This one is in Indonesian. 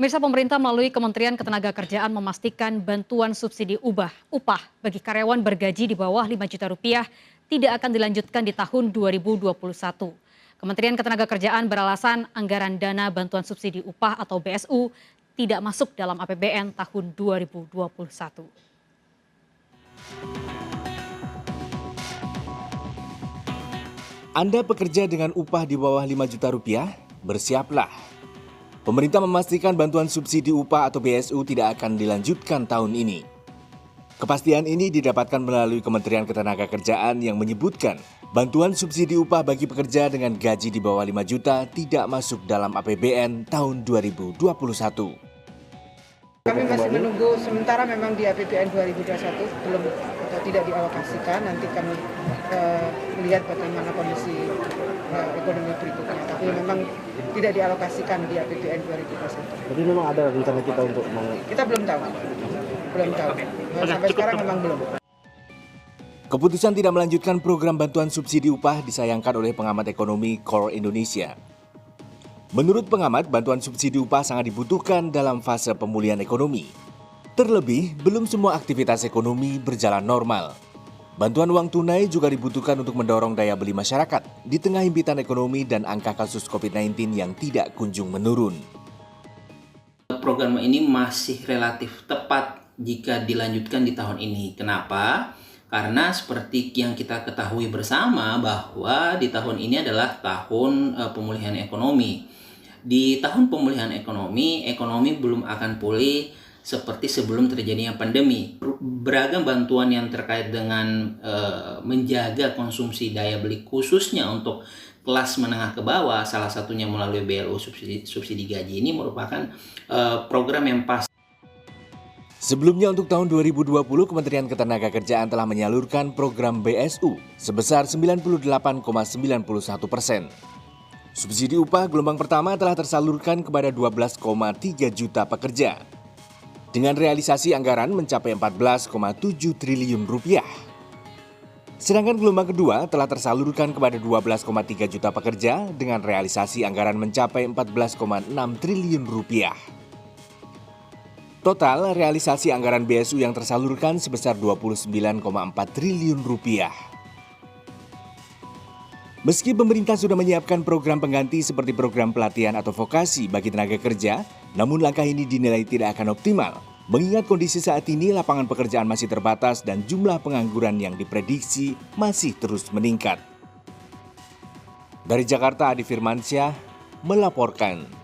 Pemirsa, pemerintah melalui Kementerian Ketenagakerjaan memastikan bantuan subsidi upah bagi karyawan bergaji di bawah 5 juta rupiah tidak akan dilanjutkan di tahun 2021. Kementerian Ketenagakerjaan beralasan anggaran dana bantuan subsidi upah atau BSU tidak masuk dalam APBN tahun 2021. Anda pekerja dengan upah di bawah 5 juta rupiah, bersiaplah. Pemerintah memastikan bantuan subsidi upah atau BSU tidak akan dilanjutkan tahun ini. Kepastian ini didapatkan melalui Kementerian Ketenagakerjaan yang menyebutkan bantuan subsidi upah bagi pekerja dengan gaji di bawah 5 juta tidak masuk dalam APBN tahun 2021. Kami masih menunggu, sementara memang di APBN 2021 belum atau tidak dialokasikan. Nanti kami melihat bagaimana kondisi ekonomi berikutnya. Tapi memang tidak dialokasikan di APBN 2021. Jadi memang ada rencana kita untuk Kita belum tahu. Sampai sekarang memang belum. Keputusan tidak melanjutkan program bantuan subsidi upah disayangkan oleh pengamat ekonomi Core Indonesia. Menurut pengamat, bantuan subsidi upah sangat dibutuhkan dalam fase pemulihan ekonomi. Terlebih, belum semua aktivitas ekonomi berjalan normal. Bantuan uang tunai juga dibutuhkan untuk mendorong daya beli masyarakat di tengah himpitan ekonomi dan angka kasus COVID-19 yang tidak kunjung menurun. Program ini masih relatif tepat jika dilanjutkan di tahun ini. Kenapa? Karena seperti yang kita ketahui bersama bahwa di tahun ini adalah tahun pemulihan ekonomi. Di tahun pemulihan ekonomi belum akan pulih seperti sebelum terjadinya pandemi. Beragam bantuan yang terkait dengan menjaga konsumsi daya beli khususnya untuk kelas menengah ke bawah, salah satunya melalui BLU subsidi gaji ini merupakan program yang pas. Sebelumnya untuk tahun 2020, Kementerian Ketenagakerjaan telah menyalurkan program BSU sebesar 98,91%. Subsidi upah gelombang pertama telah tersalurkan kepada 12,3 juta pekerja, dengan realisasi anggaran mencapai 14,7 triliun rupiah. Sedangkan gelombang kedua telah tersalurkan kepada 12,3 juta pekerja dengan realisasi anggaran mencapai 14,6 triliun rupiah. Total realisasi anggaran BSU yang tersalurkan sebesar 29,4 triliun rupiah. Meski pemerintah sudah menyiapkan program pengganti seperti program pelatihan atau vokasi bagi tenaga kerja, namun langkah ini dinilai tidak akan optimal. Mengingat kondisi saat ini lapangan pekerjaan masih terbatas dan jumlah pengangguran yang diprediksi masih terus meningkat. Dari Jakarta, Adi Firmansyah melaporkan.